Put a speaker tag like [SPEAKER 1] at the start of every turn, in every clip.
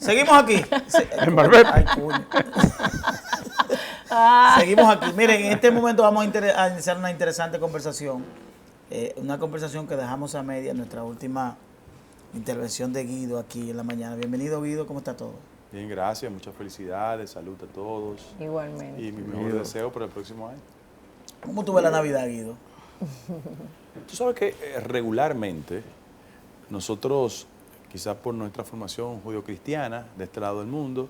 [SPEAKER 1] Seguimos aquí.
[SPEAKER 2] En Marbella.
[SPEAKER 1] Ay, coño. Seguimos aquí. Miren, en este momento vamos a iniciar una interesante conversación. Una conversación que dejamos a media en nuestra última intervención de Guido aquí en la mañana. Bienvenido, Guido. ¿Cómo está todo?
[SPEAKER 3] Bien, gracias. Muchas felicidades. Salud a todos.
[SPEAKER 4] Igualmente.
[SPEAKER 3] Y mi mejor deseo para el próximo año.
[SPEAKER 1] ¿Cómo tuve la Navidad, Guido?
[SPEAKER 3] Tú sabes que regularmente nosotros, quizás por nuestra formación judio-cristiana de este lado del mundo,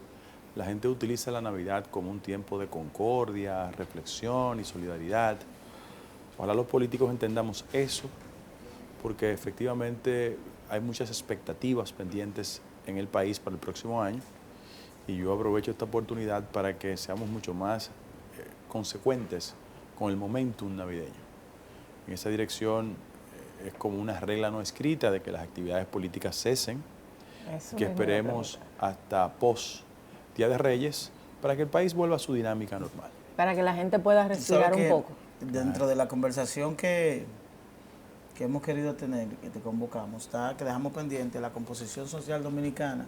[SPEAKER 3] la gente utiliza la Navidad como un tiempo de concordia, reflexión y solidaridad. Ojalá los políticos entendamos eso, porque efectivamente hay muchas expectativas pendientes en el país para el próximo año y yo aprovecho esta oportunidad para que seamos mucho más consecuentes con el momentum navideño. En esa dirección es como una regla no escrita de que las actividades políticas cesen, que esperemos hasta post Día de Reyes para que el país vuelva a su dinámica normal.
[SPEAKER 4] Para que la gente pueda respirar un poco.
[SPEAKER 1] Dentro de la conversación que hemos querido tener, que te convocamos, está que dejamos pendiente la composición social dominicana.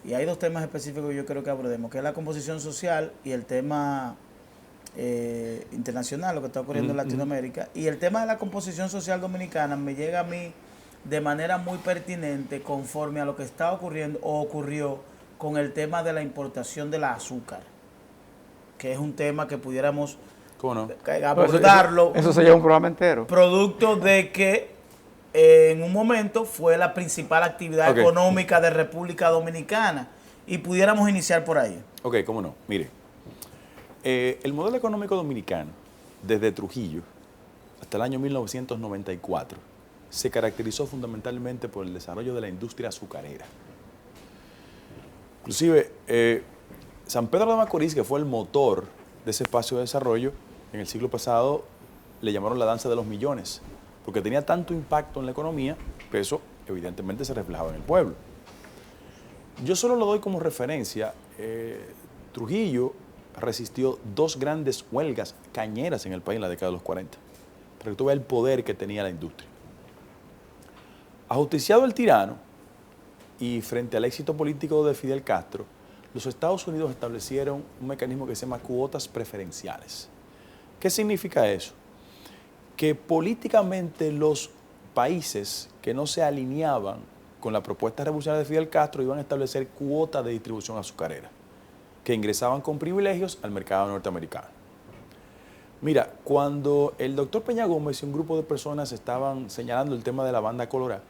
[SPEAKER 1] Y hay dos temas específicos que yo creo que abordemos, que es la composición social y el tema internacional, lo que está ocurriendo en Latinoamérica. Y el tema de la composición social dominicana me llega a mí de manera muy pertinente conforme a lo que está ocurriendo o ocurrió con el tema de la importación del azúcar, que es un tema que pudiéramos abordarlo.
[SPEAKER 2] Eso se lleva un programa entero.
[SPEAKER 1] Producto de que en un momento fue la principal actividad económica de República Dominicana y pudiéramos iniciar por ahí.
[SPEAKER 3] Ok, cómo no. Mire, el modelo económico dominicano, desde Trujillo hasta el año 1994, se caracterizó fundamentalmente por el desarrollo de la industria azucarera. Inclusive, San Pedro de Macorís, que fue el motor de ese espacio de desarrollo, en el siglo pasado le llamaron la danza de los millones, porque tenía tanto impacto en la economía, que eso evidentemente se reflejaba en el pueblo. Yo solo lo doy como referencia. Trujillo resistió dos grandes huelgas cañeras en el país en la década de los 40, para que tú veas el poder que tenía la industria. Ajusticiado el tirano y frente al éxito político de Fidel Castro, los Estados Unidos establecieron un mecanismo que se llama cuotas preferenciales. ¿Qué significa eso? Que políticamente los países que no se alineaban con la propuesta revolucionaria de Fidel Castro iban a establecer cuotas de distribución azucarera, que ingresaban con privilegios al mercado norteamericano. Mira, cuando el doctor Peña Gómez y un grupo de personas estaban señalando el tema de la banda colorada,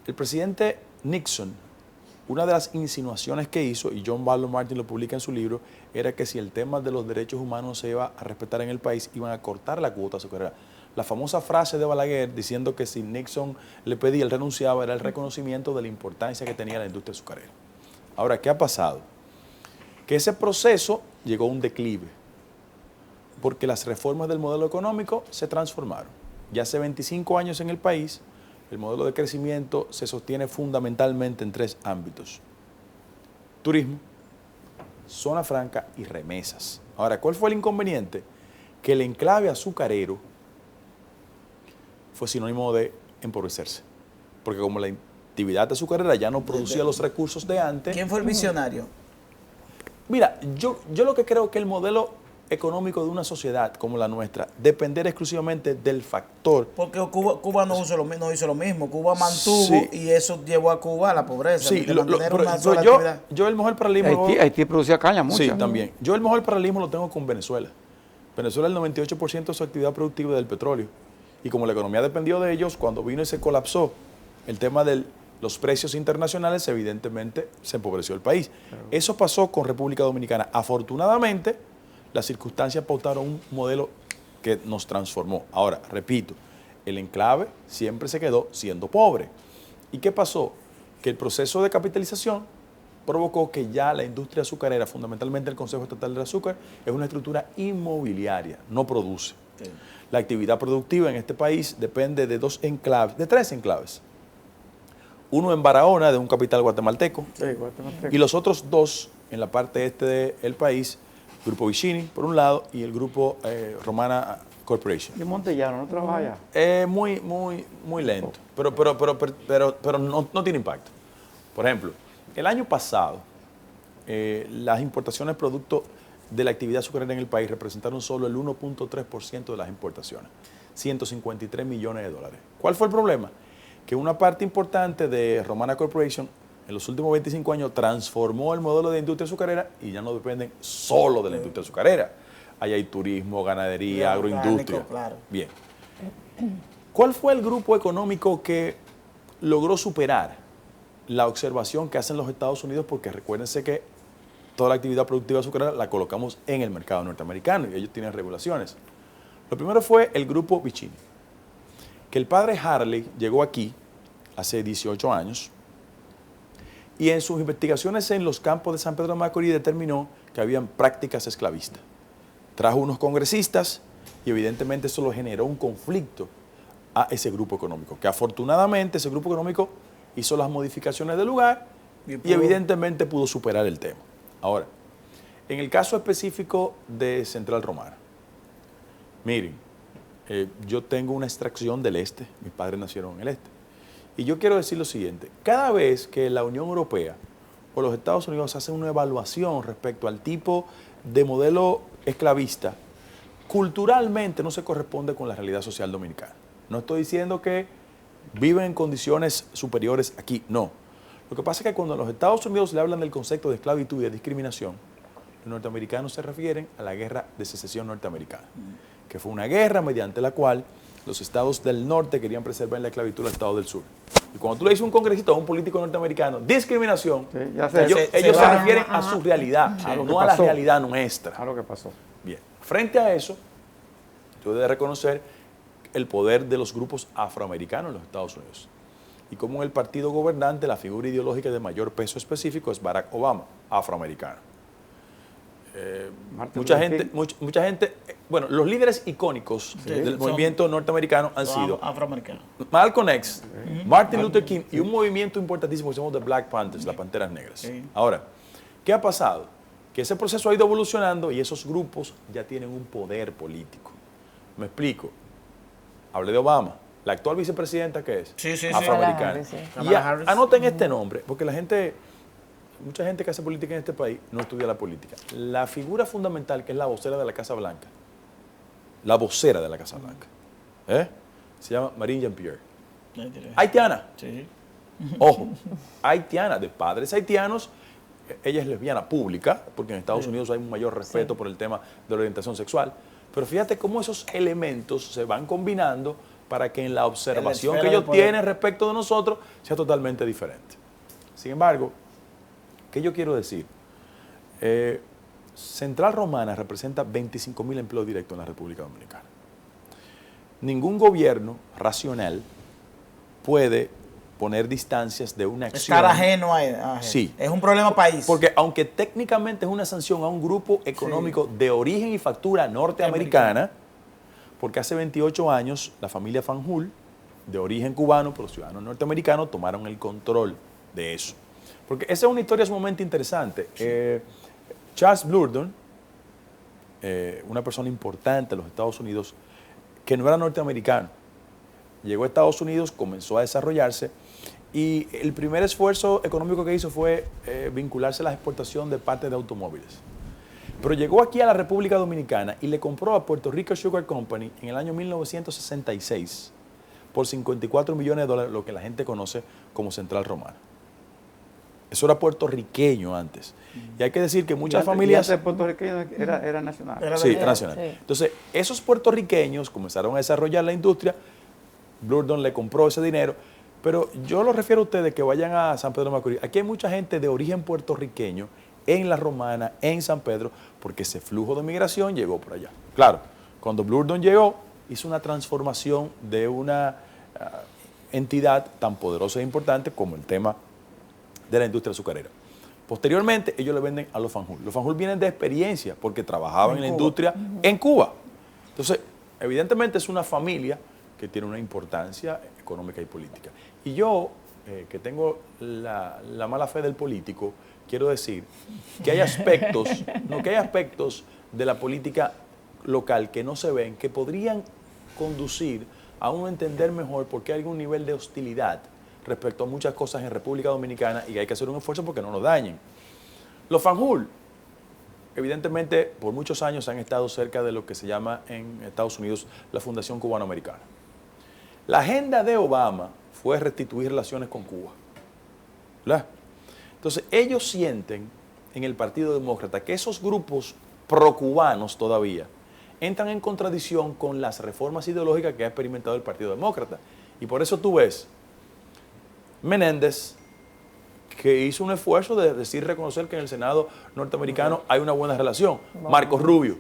[SPEAKER 3] el presidente Nixon, una de las insinuaciones que hizo, y John Barlow Martin lo publica en su libro, era que si el tema de los derechos humanos se iba a respetar en el país, iban a cortar la cuota azucarera. La famosa frase de Balaguer diciendo que si Nixon le pedía, él renunciaba, era el reconocimiento de la importancia que tenía la industria azucarera. Ahora, ¿qué ha pasado? Que ese proceso llegó a un declive, porque las reformas del modelo económico se transformaron. Ya hace 25 años en el país, el modelo de crecimiento se sostiene fundamentalmente en tres ámbitos: turismo, zona franca y remesas. Ahora, ¿cuál fue el inconveniente? Que el enclave azucarero fue sinónimo de empobrecerse, porque como la actividad azucarera ya no producía los recursos de antes.
[SPEAKER 1] ¿Quién fue el visionario?
[SPEAKER 3] Mira, yo lo que creo que el modelo económico de una sociedad como la nuestra depender exclusivamente del factor.
[SPEAKER 1] Porque Cuba no hizo lo mismo. Cuba mantuvo y eso llevó a Cuba a la pobreza.
[SPEAKER 3] Sí, yo el mejor paralelismo.
[SPEAKER 2] Haití producía caña mucho.
[SPEAKER 3] Sí, también. Yo el mejor paralelismo lo tengo con Venezuela. Venezuela, el 98% de su actividad productiva es del petróleo. Y como la economía dependió de ellos, cuando vino y se colapsó el tema de los precios internacionales, evidentemente se empobreció el país. Claro. Eso pasó con República Dominicana. Afortunadamente, las circunstancias pautaron un modelo que nos transformó. Ahora, repito, el enclave siempre se quedó siendo pobre. ¿Y qué pasó? Que el proceso de capitalización provocó que ya la industria azucarera, fundamentalmente el Consejo Estatal del Azúcar, es una estructura inmobiliaria, no produce. Sí. La actividad productiva en este país depende de tres enclaves. Uno en Barahona, de un capital guatemalteco, y los otros dos en la parte este del país, Grupo Vicini, por un lado, y el Grupo Romana Corporation.
[SPEAKER 2] ¿Y Montellano no trabaja allá?
[SPEAKER 3] Muy lento, pero no tiene impacto. Por ejemplo, el año pasado, las importaciones producto de la actividad azucarera en el país representaron solo el 1.3% de las importaciones, 153 millones de dólares. ¿Cuál fue el problema? Que una parte importante de Romana Corporation en los últimos 25 años transformó el modelo de industria azucarera y ya no dependen solo de la industria azucarera. Ahí hay turismo, ganadería, agroindustria.
[SPEAKER 1] Claro.
[SPEAKER 3] Bien. ¿Cuál fue el grupo económico que logró superar la observación que hacen los Estados Unidos? Porque recuérdense que toda la actividad productiva azucarera la colocamos en el mercado norteamericano y ellos tienen regulaciones. Lo primero fue el grupo Vicini, que el padre Harley llegó aquí hace 18 años y en sus investigaciones en los campos de San Pedro de Macorís determinó que habían prácticas esclavistas. Trajo unos congresistas y evidentemente eso lo generó un conflicto a ese grupo económico, que afortunadamente ese grupo económico hizo las modificaciones del lugar y evidentemente pudo superar el tema. Ahora, en el caso específico de Central Romana, miren, yo tengo una extracción del este, mis padres nacieron en el este, y yo quiero decir lo siguiente, cada vez que la Unión Europea o los Estados Unidos hacen una evaluación respecto al tipo de modelo esclavista, culturalmente no se corresponde con la realidad social dominicana. No estoy diciendo que viven en condiciones superiores aquí, no. Lo que pasa es que cuando a los Estados Unidos le hablan del concepto de esclavitud y de discriminación, los norteamericanos se refieren a la guerra de secesión norteamericana, que fue una guerra mediante la cual los estados del norte querían preservar la esclavitud a los estados del sur. Y cuando tú le dices a un congresista o a un político norteamericano, discriminación,
[SPEAKER 2] Sí, ya sé.
[SPEAKER 3] ellos se refieren a su realidad,
[SPEAKER 2] A lo que
[SPEAKER 3] no a la
[SPEAKER 2] pasó.
[SPEAKER 3] realidad nuestra.
[SPEAKER 2] A lo que pasó.
[SPEAKER 3] Bien, frente a eso, yo debo de reconocer el poder de los grupos afroamericanos en los Estados Unidos. Y como en el partido gobernante, la figura ideológica de mayor peso específico es Barack Obama, afroamericano. Mucha gente, bueno, los líderes icónicos del movimiento norteamericano han sido
[SPEAKER 1] afroamericanos.
[SPEAKER 3] Malcolm X, Martin Luther King y un movimiento importantísimo que se llama The Black Panthers, las Panteras Negras.
[SPEAKER 1] Sí.
[SPEAKER 3] Ahora, ¿qué ha pasado? Que ese proceso ha ido evolucionando y esos grupos ya tienen un poder político. Me explico. Hablé de Obama. La actual vicepresidenta, ¿qué es?
[SPEAKER 1] Sí, sí, sí.
[SPEAKER 3] Afroamericana.
[SPEAKER 4] Kamala Harris, sí.
[SPEAKER 3] Y
[SPEAKER 1] Kamala Harris.
[SPEAKER 3] anoten este nombre, porque mucha gente que hace política en este país no estudia la política. La figura fundamental, que es la vocera de la Casa Blanca, se llama Marine Jean-Pierre. Haitiana.
[SPEAKER 1] Sí.
[SPEAKER 3] Ojo, haitiana, de padres haitianos. Ella es lesbiana pública, porque en Estados Unidos hay un mayor respeto por el tema de la orientación sexual. Pero fíjate cómo esos elementos se van combinando para que en la observación que ellos tienen respecto de nosotros sea totalmente diferente. Sin embargo, ¿qué yo quiero decir? Central Romana representa 25,000 empleos directos en la República Dominicana. Ningún gobierno racional puede poner distancias de una acción.
[SPEAKER 1] Estar ajeno a
[SPEAKER 3] Sí.
[SPEAKER 1] Es un problema país.
[SPEAKER 3] Porque aunque técnicamente es una sanción a un grupo económico de origen y factura norteamericana, porque hace 28 años la familia Fanjul, de origen cubano pero ciudadanos norteamericanos, tomaron el control de eso. Porque esa es una historia sumamente interesante. Charles Blurdon, una persona importante en los Estados Unidos, que no era norteamericano, llegó a Estados Unidos, comenzó a desarrollarse y el primer esfuerzo económico que hizo fue vincularse a la exportación de partes de automóviles. Pero llegó aquí a la República Dominicana y le compró a Puerto Rico Sugar Company en el año 1966 por 54 millones de dólares, lo que la gente conoce como Central Romana. Eso era puertorriqueño antes. Y hay que decir que muchas familias...
[SPEAKER 2] De puertorriqueño era nacional.
[SPEAKER 3] Sí, nacional.
[SPEAKER 4] Sí.
[SPEAKER 3] Entonces, esos puertorriqueños comenzaron a desarrollar la industria, Blurdon le compró ese dinero, pero yo lo refiero a ustedes que vayan a San Pedro de Macorís. Aquí hay mucha gente de origen puertorriqueño en La Romana, en San Pedro, porque ese flujo de migración llegó por allá. Claro, cuando Blurdon llegó, hizo una transformación de una entidad tan poderosa e importante como el tema de la industria azucarera. Posteriormente, ellos le venden a los Fanjul. Los Fanjul vienen de experiencia porque trabajaban en la industria en Cuba. Entonces, evidentemente es una familia que tiene una importancia económica y política. Y yo, que tengo la mala fe del político, quiero decir que hay aspectos, de la política local que no se ven, que podrían conducir a uno entender mejor por qué hay algún nivel de hostilidad respecto a muchas cosas en República Dominicana y hay que hacer un esfuerzo porque no nos dañen. Los Fanjul, evidentemente, por muchos años han estado cerca de lo que se llama en Estados Unidos la Fundación Cubano-Americana. La agenda de Obama fue restituir relaciones con Cuba, ¿verdad? Entonces, ellos sienten en el Partido Demócrata que esos grupos pro-cubanos todavía entran en contradicción con las reformas ideológicas que ha experimentado el Partido Demócrata. Y por eso tú ves Menéndez, que hizo un esfuerzo de decir, reconocer que en el Senado norteamericano hay una buena relación. Marcos Rubio,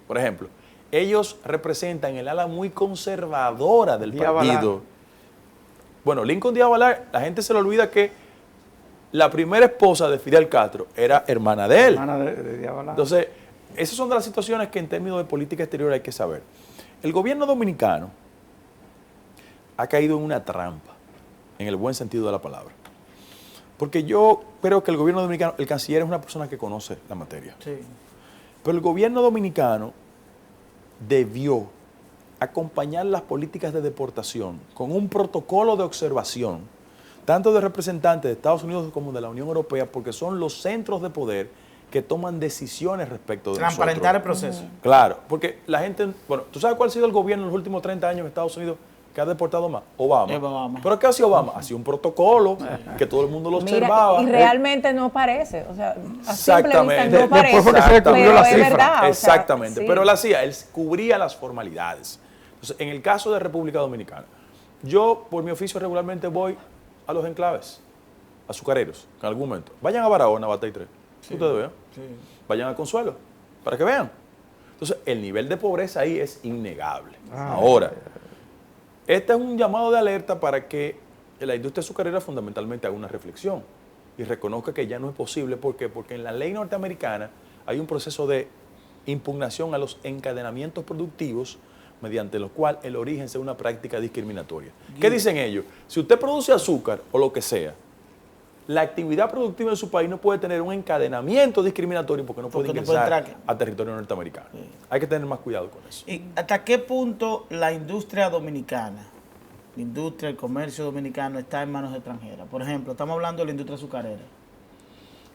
[SPEAKER 3] por ejemplo. Ellos representan el ala muy conservadora del partido. Bueno, Lincoln Díaz Balart, la gente se le olvida que la primera esposa de Fidel Castro era hermana de él.
[SPEAKER 2] Hermana de Díaz Balart.
[SPEAKER 3] Entonces, esas son de las situaciones que en términos de política exterior hay que saber. El gobierno dominicano ha caído en una trampa, en el buen sentido de la palabra. Porque yo creo que el gobierno dominicano, el canciller es una persona que conoce la materia.
[SPEAKER 1] Sí.
[SPEAKER 3] Pero el gobierno dominicano debió acompañar las políticas de deportación con un protocolo de observación, tanto de representantes de Estados Unidos como de la Unión Europea, porque son los centros de poder que toman decisiones respecto de
[SPEAKER 1] Transparentar
[SPEAKER 3] nosotros.
[SPEAKER 1] el proceso.
[SPEAKER 3] Claro, porque la gente, bueno, ¿tú sabes cuál ha sido el gobierno en los últimos 30 años en Estados Unidos que ha deportado más? Obama.
[SPEAKER 1] Obama.
[SPEAKER 3] ¿Pero qué hacía Obama? Hacía un protocolo que todo el mundo lo observaba.
[SPEAKER 4] Y realmente no parece, o sea, a simple vista
[SPEAKER 3] Exactamente.
[SPEAKER 4] no parece,
[SPEAKER 2] Después fue que se descubrió
[SPEAKER 4] pero
[SPEAKER 2] la
[SPEAKER 4] es
[SPEAKER 2] cifra.
[SPEAKER 4] verdad. o sea,
[SPEAKER 3] Exactamente,
[SPEAKER 4] sí.
[SPEAKER 3] pero la hacía, él cubría las formalidades. Entonces, en el caso de República Dominicana, yo por mi oficio regularmente voy a los enclaves azucareros, en algún momento. Vayan a Barahona, Batey 3, ustedes vean.
[SPEAKER 1] Sí.
[SPEAKER 3] Vayan a Consuelo, para que vean. Entonces, el nivel de pobreza ahí es innegable. Ahora, este es un llamado de alerta para que la industria azucarera fundamentalmente haga una reflexión y reconozca que ya no es posible. ¿Por qué? Porque en la ley norteamericana hay un proceso de impugnación a los encadenamientos productivos mediante lo cual el origen sea una práctica discriminatoria. ¿Qué dicen ellos? Si usted produce azúcar o lo que sea, la actividad productiva en su país no puede tener un encadenamiento discriminatorio porque no puede
[SPEAKER 1] Porque no puede
[SPEAKER 3] ingresar
[SPEAKER 1] entrar.
[SPEAKER 3] a territorio norteamericano. Hay que tener más cuidado con eso.
[SPEAKER 1] ¿Y hasta qué punto la industria dominicana, la industria, el comercio dominicano está en manos extranjeras? Por ejemplo, estamos hablando de la industria azucarera,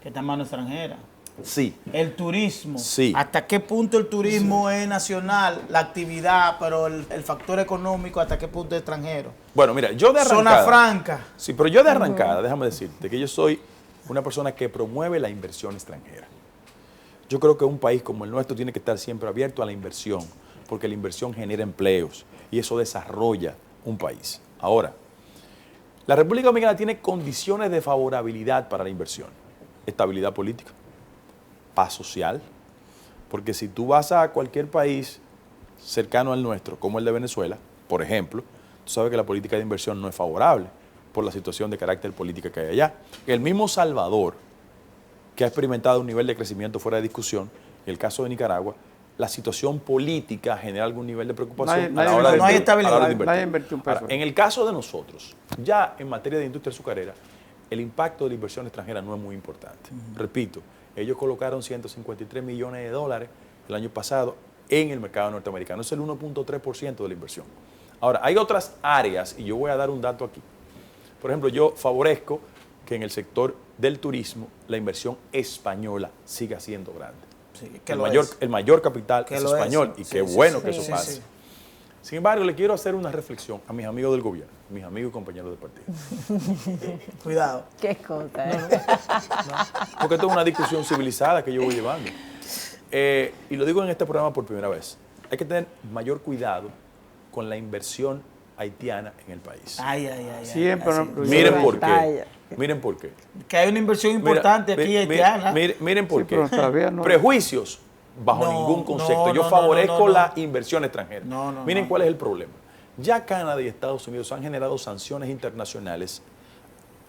[SPEAKER 1] que está en manos extranjeras.
[SPEAKER 3] Sí.
[SPEAKER 1] El turismo.
[SPEAKER 3] Sí.
[SPEAKER 1] ¿Hasta qué punto el turismo es nacional, la actividad, pero el factor económico, hasta qué punto es extranjero?
[SPEAKER 3] Bueno, mira, yo de arrancada...
[SPEAKER 1] Zona franca.
[SPEAKER 3] Sí, pero yo de arrancada, déjame decirte que yo soy una persona que promueve la inversión extranjera. Yo creo que un país como el nuestro tiene que estar siempre abierto a la inversión, porque la inversión genera empleos y eso desarrolla un país. Ahora, la República Dominicana tiene condiciones de favorabilidad para la inversión. Estabilidad política, paz social, porque si tú vas a cualquier país cercano al nuestro, como el de Venezuela, por ejemplo, tú sabes que la política de inversión no es favorable por la situación de carácter política que hay allá. El mismo Salvador, que ha experimentado un nivel de crecimiento fuera de discusión, en el caso de Nicaragua, la situación política genera algún nivel de preocupación
[SPEAKER 2] Nadie-
[SPEAKER 3] a la hora de
[SPEAKER 1] no hay
[SPEAKER 3] invertir,
[SPEAKER 1] estabilidad.
[SPEAKER 3] a la hora de invertir.
[SPEAKER 2] Nadie invirtió un peso.
[SPEAKER 3] Ahora, en el caso de nosotros, ya en materia de industria azucarera, el impacto de la inversión extranjera no es muy importante. Repito, ellos colocaron 153 millones de dólares el año pasado en el mercado norteamericano. Es el 1.3% de la inversión. Ahora, hay otras áreas, y yo voy a dar un dato aquí. Por ejemplo, yo favorezco que en el sector del turismo la inversión española siga siendo grande.
[SPEAKER 1] Sí, que
[SPEAKER 3] El
[SPEAKER 1] lo
[SPEAKER 3] mayor,
[SPEAKER 1] es.
[SPEAKER 3] el mayor capital
[SPEAKER 1] Que
[SPEAKER 3] es
[SPEAKER 1] lo es.
[SPEAKER 3] español y
[SPEAKER 1] Sí,
[SPEAKER 3] qué
[SPEAKER 1] sí,
[SPEAKER 3] bueno
[SPEAKER 1] sí,
[SPEAKER 3] que eso
[SPEAKER 1] sí,
[SPEAKER 3] pase.
[SPEAKER 1] sí.
[SPEAKER 3] Sin embargo, le quiero hacer una reflexión a mis amigos del gobierno, mis amigos y compañeros del partido.
[SPEAKER 1] Cuidado.
[SPEAKER 4] Qué cosa, ¿eh?
[SPEAKER 3] Porque esto es una discusión civilizada que yo voy llevando. Y lo digo en este programa por primera vez. Hay que tener mayor cuidado con la inversión haitiana en el país.
[SPEAKER 1] Ay, ay, ay.
[SPEAKER 2] Siempre
[SPEAKER 1] ay,
[SPEAKER 2] no-
[SPEAKER 1] sí.
[SPEAKER 3] Miren por qué.
[SPEAKER 4] Batalla.
[SPEAKER 3] Miren por qué.
[SPEAKER 1] Que hay una inversión importante
[SPEAKER 3] Mira,
[SPEAKER 1] aquí
[SPEAKER 3] mi-
[SPEAKER 1] haitiana.
[SPEAKER 3] miren por
[SPEAKER 2] Sí,
[SPEAKER 3] qué.
[SPEAKER 2] pero todavía no-
[SPEAKER 3] Prejuicios bajo
[SPEAKER 1] No,
[SPEAKER 3] ningún concepto.
[SPEAKER 1] no,
[SPEAKER 3] Yo
[SPEAKER 1] no,
[SPEAKER 3] favorezco
[SPEAKER 1] no, no.
[SPEAKER 3] la inversión extranjera.
[SPEAKER 1] No, no,
[SPEAKER 3] Miren
[SPEAKER 1] no.
[SPEAKER 3] cuál es el problema. Ya Canadá y Estados Unidos han generado sanciones internacionales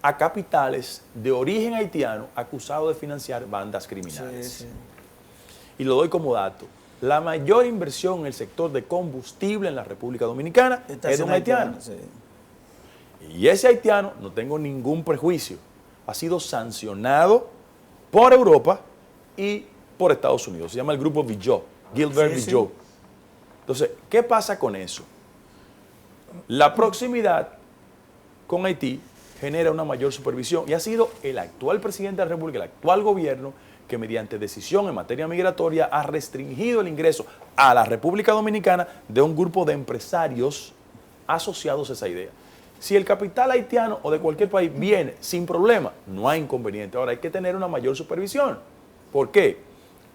[SPEAKER 3] a capitales de origen haitiano acusados de financiar bandas criminales.
[SPEAKER 1] Sí, sí.
[SPEAKER 3] Y lo doy como dato. La mayor inversión en el sector de combustible en la República Dominicana
[SPEAKER 1] Está
[SPEAKER 3] es de un
[SPEAKER 1] siendo
[SPEAKER 3] haitiano.
[SPEAKER 1] sí.
[SPEAKER 3] Y ese haitiano, no tengo ningún prejuicio, ha sido sancionado por Europa y por Estados Unidos. Se llama el grupo Villot, Gilbert
[SPEAKER 1] Sí, sí.
[SPEAKER 3] Villot. Entonces, ¿qué pasa con eso? La proximidad con Haití genera una mayor supervisión. Y ha sido el actual presidente de la República, el actual gobierno, que mediante decisión en materia migratoria ha restringido el ingreso a la República Dominicana de un grupo de empresarios asociados a esa idea. Si el capital haitiano o de cualquier país viene sin problema, no hay inconveniente. Ahora hay que tener una mayor supervisión. ¿Por qué?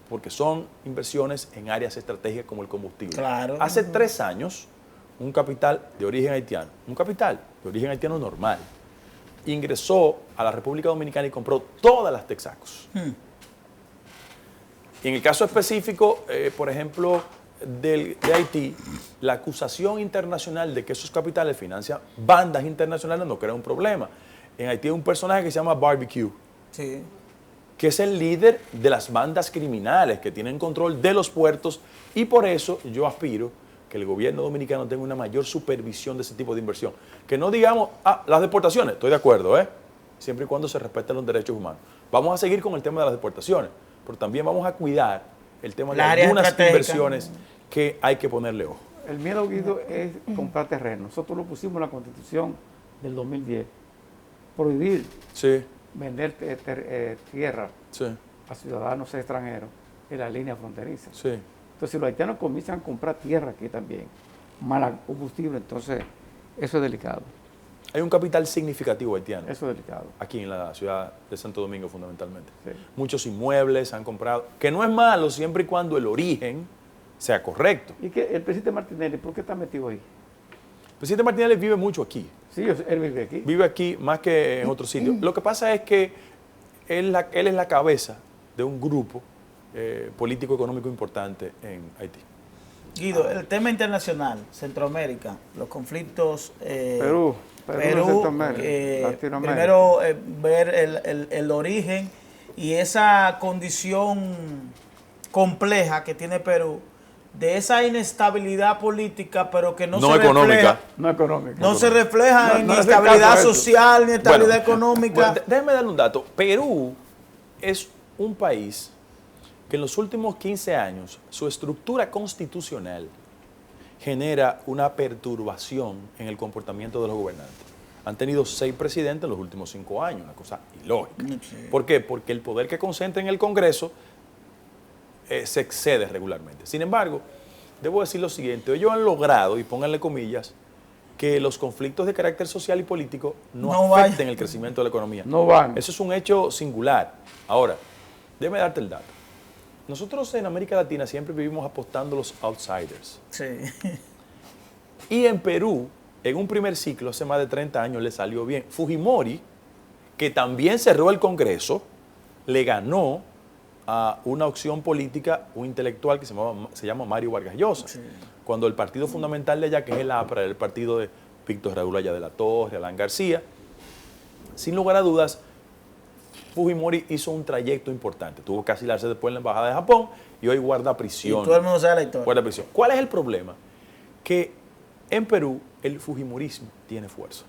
[SPEAKER 3] Porque son inversiones en áreas estratégicas como el combustible.
[SPEAKER 1] Claro.
[SPEAKER 3] Hace 3 años, un capital de origen haitiano normal, ingresó a la República Dominicana y compró todas las Texacos. Y en el caso específico, por ejemplo, de Haití, la acusación internacional de que esos capitales financian bandas internacionales no crea un problema. En Haití hay un personaje que se llama Barbecue,
[SPEAKER 1] Sí.
[SPEAKER 3] que es el líder de las bandas criminales que tienen control de los puertos, y por eso yo aspiro que el gobierno dominicano tenga una mayor supervisión de ese tipo de inversión. Que no digamos, las deportaciones, estoy de acuerdo, siempre y cuando se respeten los derechos humanos. Vamos a seguir con el tema de las deportaciones, pero también vamos a cuidar el tema de
[SPEAKER 1] Las áreas
[SPEAKER 3] algunas
[SPEAKER 1] estratégicas.
[SPEAKER 3] inversiones que hay que ponerle ojo.
[SPEAKER 2] El miedo, Guido, es comprar terreno. Nosotros lo pusimos en la Constitución del 2010. Prohibir
[SPEAKER 3] Sí,
[SPEAKER 2] vender tierra
[SPEAKER 3] sí,
[SPEAKER 2] a ciudadanos extranjeros en la línea fronteriza.
[SPEAKER 3] sí.
[SPEAKER 2] Entonces, si los haitianos comienzan a comprar tierra aquí también, mala combustible, entonces eso es delicado.
[SPEAKER 3] Hay un capital significativo haitiano
[SPEAKER 2] Eso es delicado.
[SPEAKER 3] aquí en la ciudad de Santo Domingo fundamentalmente.
[SPEAKER 2] Sí.
[SPEAKER 3] Muchos inmuebles han comprado, que no es malo siempre y cuando el origen sea correcto.
[SPEAKER 2] Y que el presidente Martinelli, ¿por qué está metido ahí?
[SPEAKER 3] El presidente Martínez vive mucho aquí,
[SPEAKER 2] Sí, él vive aquí.
[SPEAKER 3] vive aquí más que en otros sitios. Lo que pasa es que él es la cabeza de un grupo político económico importante en Haití.
[SPEAKER 1] Guido, el tema internacional, Centroamérica, los conflictos...
[SPEAKER 2] Perú, Centroamérica, Latinoamérica.
[SPEAKER 1] Primero ver el origen y esa condición compleja que tiene Perú, de esa inestabilidad política, pero que no se
[SPEAKER 3] económica.
[SPEAKER 1] refleja,
[SPEAKER 2] No económico.
[SPEAKER 1] no se refleja en
[SPEAKER 2] No le hace
[SPEAKER 1] estabilidad
[SPEAKER 2] caso a eso.
[SPEAKER 1] social ni estabilidad
[SPEAKER 3] Bueno,
[SPEAKER 1] económica.
[SPEAKER 3] Bueno, déjeme darle un dato. Perú es un país que en los últimos 15 años su estructura constitucional genera una perturbación en el comportamiento de los gobernantes. Han tenido 6 presidentes en los últimos 5 años, una cosa ilógica.
[SPEAKER 1] Sí.
[SPEAKER 3] ¿Por qué? Porque el poder que concentra en el Congreso se excede regularmente. Sin embargo, debo decir lo siguiente, ellos han logrado, y pónganle comillas, que los conflictos de carácter social y político no afecten
[SPEAKER 1] vaya.
[SPEAKER 3] el crecimiento de la economía.
[SPEAKER 2] No van.
[SPEAKER 3] Eso es un hecho singular. Ahora, déjame darte el dato. Nosotros en América Latina siempre vivimos apostando a los outsiders.
[SPEAKER 1] Sí.
[SPEAKER 3] Y en Perú, en un primer ciclo, hace más de 30 años, le salió bien. Fujimori, que también cerró el Congreso, le ganó a una opción política, un intelectual que se llama Mario Vargas Llosa.
[SPEAKER 1] Sí.
[SPEAKER 3] Cuando el partido fundamental de allá, que es el APRA, era el partido de Víctor Raúl Aya de la Torre, Alan García, sin lugar a dudas, Fujimori hizo un trayecto importante. Tuvo que asilarse después en la Embajada de Japón y hoy guarda
[SPEAKER 1] Y
[SPEAKER 3] prisión.
[SPEAKER 1] todo el mundo sabe la historia.
[SPEAKER 3] Guarda prisión. ¿Cuál es el problema? Que en Perú el fujimorismo tiene fuerza.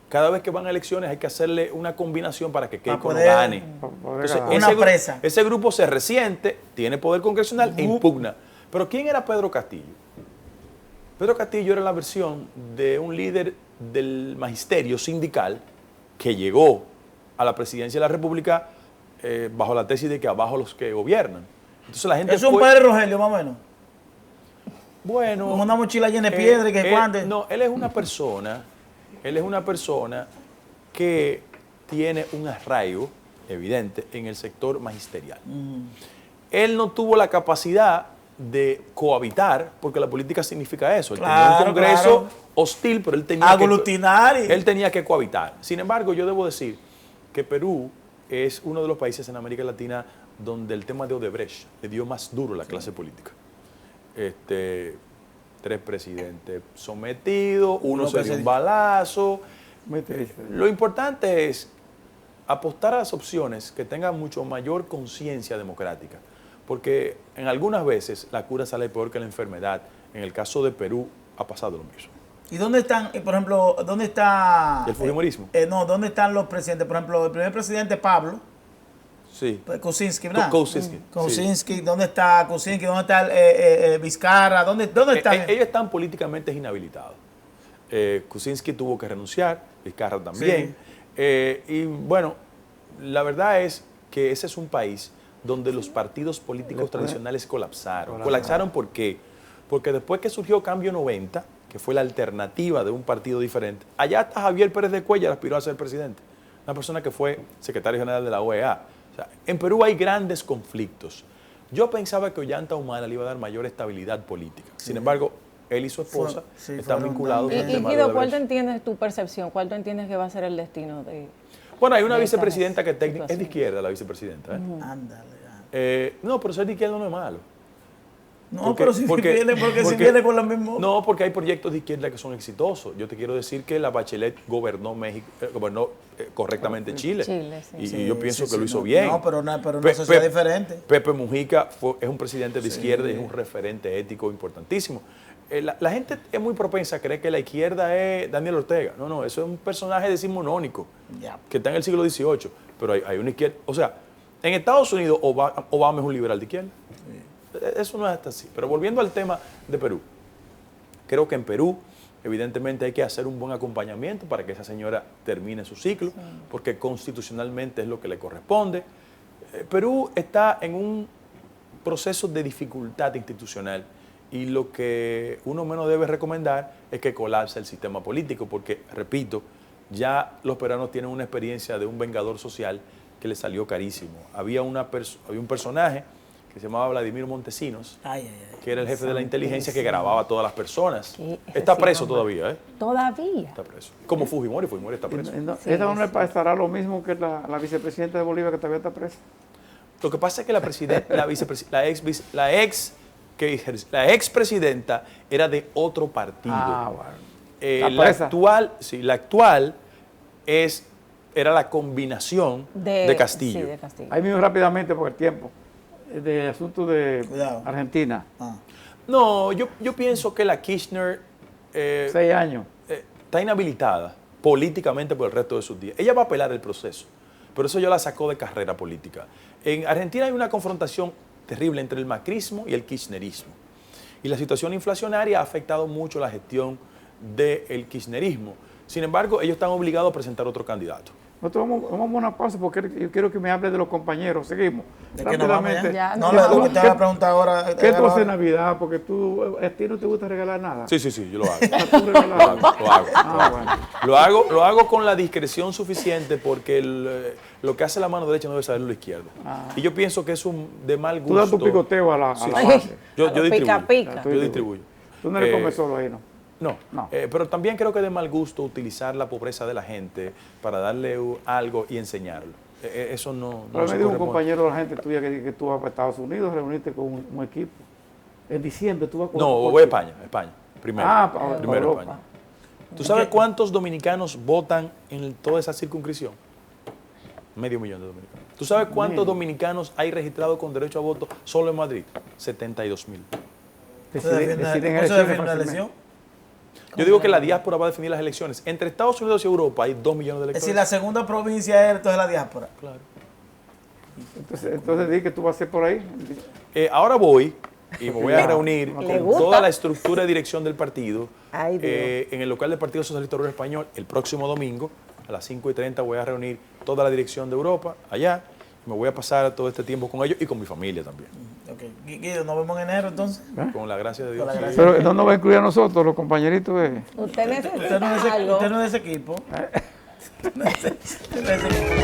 [SPEAKER 3] Cada vez que van a elecciones hay que hacerle una combinación para que Keiko no
[SPEAKER 1] poder-
[SPEAKER 3] gane.
[SPEAKER 2] Para poder
[SPEAKER 3] Entonces,
[SPEAKER 2] ganar.
[SPEAKER 1] Una presa.
[SPEAKER 3] ese grupo se resiente, tiene poder congresional e impugna. Pero ¿quién era Pedro Castillo? Pedro Castillo era la versión de un líder del magisterio sindical que llegó a la presidencia de la República bajo la tesis de que abajo los que gobiernan. Entonces la gente
[SPEAKER 1] Es un
[SPEAKER 3] fue-
[SPEAKER 1] padre Rogelio, más o menos.
[SPEAKER 3] bueno,
[SPEAKER 1] Con una mochila llena de piedra y que cuande.
[SPEAKER 3] no, él es una persona que tiene un arraigo evidente en el sector magisterial. Él no tuvo la capacidad de cohabitar, porque la política significa eso. Él tenía
[SPEAKER 1] Claro,
[SPEAKER 3] un Congreso
[SPEAKER 1] claro.
[SPEAKER 3] hostil, pero él tenía
[SPEAKER 1] Aglutinar y-
[SPEAKER 3] él tenía que cohabitar. Sin embargo, yo debo decir que Perú es uno de los países en América Latina donde el tema de Odebrecht le dio más duro a la clase política. 3 presidentes sometidos, uno se dio un balazo.
[SPEAKER 2] Muy triste.
[SPEAKER 3] Lo importante es apostar a las opciones que tengan mucho mayor conciencia democrática, porque en algunas veces la cura sale peor que la enfermedad. En el caso de Perú ha pasado lo mismo.
[SPEAKER 1] ¿Y dónde están, por ejemplo, dónde está...
[SPEAKER 3] ¿El fujimorismo?
[SPEAKER 1] No, ¿dónde están los presidentes? Por ejemplo, el primer presidente Pablo,
[SPEAKER 3] Sí.
[SPEAKER 1] Kuczynski, ¿verdad?
[SPEAKER 3] Kuczynski, sí.
[SPEAKER 1] Kuczynski, ¿dónde está Kuczynski? ¿Dónde está Vizcarra? ¿Dónde están?
[SPEAKER 3] Ellos están políticamente inhabilitados. Kuczynski tuvo que renunciar, Vizcarra también. Y bueno, la verdad es que ese es un país donde los partidos políticos tradicionales colapsaron. ¿Colapsaron por qué? Porque después que surgió Cambio 90, que fue la alternativa de un partido diferente, allá hasta Javier Pérez de Cuéllar aspiró a ser presidente, una persona que fue secretario general de la OEA. O sea, en Perú hay grandes conflictos. Yo pensaba que Ollanta Humala le iba a dar mayor estabilidad política. Sin embargo, él y su esposa están vinculados.
[SPEAKER 4] Y Guido, ¿cuál tú entiendes tu percepción? ¿Cuál tú entiendes que va a ser el destino de...?
[SPEAKER 3] Bueno, hay una vicepresidenta que técnicamente es de izquierda, la vicepresidenta.
[SPEAKER 1] Ándale.
[SPEAKER 3] No, pero ser de izquierda no es malo.
[SPEAKER 1] No, pero si viene con la misma...
[SPEAKER 3] No, porque hay proyectos de izquierda que son exitosos. Yo te quiero decir que la Bachelet gobernó México, gobernó correctamente Chile. Y yo pienso que lo hizo bien.
[SPEAKER 1] No, pero una sociedad diferente.
[SPEAKER 3] Pepe Mujica es un presidente de izquierda y es un referente ético importantísimo. La gente es muy propensa a creer que la izquierda es Daniel Ortega. No, eso es un personaje decimonónico que está en el siglo XVIII. Pero hay una izquierda... O sea, en Estados Unidos Obama es un liberal de izquierda. Eso no es hasta así. Pero volviendo al tema de Perú, creo que en Perú, evidentemente, hay que hacer un buen acompañamiento para que esa señora termine su ciclo, porque constitucionalmente es lo que le corresponde. Perú está en un proceso de dificultad institucional y lo que uno menos debe recomendar es que colapse el sistema político, porque, repito, ya los peruanos tienen una experiencia de un vengador social que le salió carísimo. Había un personaje que se llamaba Vladimir Montesinos, que era el jefe de la inteligencia que grababa a todas las personas. Está preso todavía, ¿eh?
[SPEAKER 4] Todavía.
[SPEAKER 3] Está preso. Como Fujimori está preso.
[SPEAKER 2] ¿Esa no estará lo mismo que la vicepresidenta de Bolivia que todavía está presa?
[SPEAKER 3] Lo que pasa es que la expresidenta era de otro partido.
[SPEAKER 2] Bueno.
[SPEAKER 3] La actual era la combinación de Castillo.
[SPEAKER 4] Sí, de Castillo.
[SPEAKER 2] Ahí mismo rápidamente por el tiempo. De asunto de Argentina.
[SPEAKER 3] No, yo pienso que la Kirchner
[SPEAKER 2] 6 años.
[SPEAKER 3] Está inhabilitada políticamente por el resto de sus días. Ella va a apelar el proceso, pero eso ya la sacó de carrera política. En Argentina hay una confrontación terrible entre el macrismo y el kirchnerismo. Y la situación inflacionaria ha afectado mucho la gestión del kirchnerismo. Sin embargo, ellos están obligados a presentar otro candidato.
[SPEAKER 2] Nosotros vamos a una pausa porque yo quiero que me hable de los compañeros. Seguimos.
[SPEAKER 1] ¿De qué nos vamos ya?
[SPEAKER 4] No,
[SPEAKER 1] lo que te voy a preguntar ahora.
[SPEAKER 2] ¿Qué tú haces en Navidad? Porque a ti no te gusta regalar nada.
[SPEAKER 3] Sí, yo lo hago. Lo hago con la discreción suficiente porque lo que hace la mano derecha no debe saberlo la izquierda. Y yo pienso que es de mal gusto.
[SPEAKER 2] Tú das tu picoteo a la base.
[SPEAKER 3] Yo distribuyo.
[SPEAKER 4] Pica.
[SPEAKER 3] Yo distribuyo.
[SPEAKER 2] Tú no le comes solo ahí, ¿no?
[SPEAKER 3] No. Pero también creo que es de mal gusto utilizar la pobreza de la gente para darle algo y enseñarlo. Eso no
[SPEAKER 2] Pero me dijo un compañero de la gente tuya que tú vas para Estados Unidos a reunirte con un equipo. En diciembre tú vas con...
[SPEAKER 3] No, voy a España. Primero. Primero
[SPEAKER 2] Europa.
[SPEAKER 3] España. ¿Tú sabes cuántos dominicanos votan en toda esa circunscripción? 500,000 de dominicanos. ¿Tú sabes cuántos dominicanos hay registrados con derecho a voto solo en Madrid? 72,000.
[SPEAKER 1] ¿Eso define una elección?
[SPEAKER 3] Yo digo que la diáspora va a definir las elecciones. Entre Estados Unidos y Europa hay 2 millones de electores.
[SPEAKER 1] Es decir, la segunda provincia es entonces la diáspora.
[SPEAKER 3] Claro.
[SPEAKER 2] Entonces di que tú vas a hacer por ahí.
[SPEAKER 3] Ahora voy y me voy a reunir con toda la estructura de dirección del partido en el local del Partido Socialista Obrero Español el próximo domingo a las 5:30 voy a reunir toda la dirección de Europa allá. Me voy a pasar todo este tiempo con ellos y con mi familia también.
[SPEAKER 1] Guido, nos vemos en enero entonces.
[SPEAKER 3] Con la gracia de Dios.
[SPEAKER 2] Pero no nos va a incluir a nosotros, los compañeritos.
[SPEAKER 4] Usted necesita
[SPEAKER 1] Usted no es de ese equipo. Usted no es de ese equipo.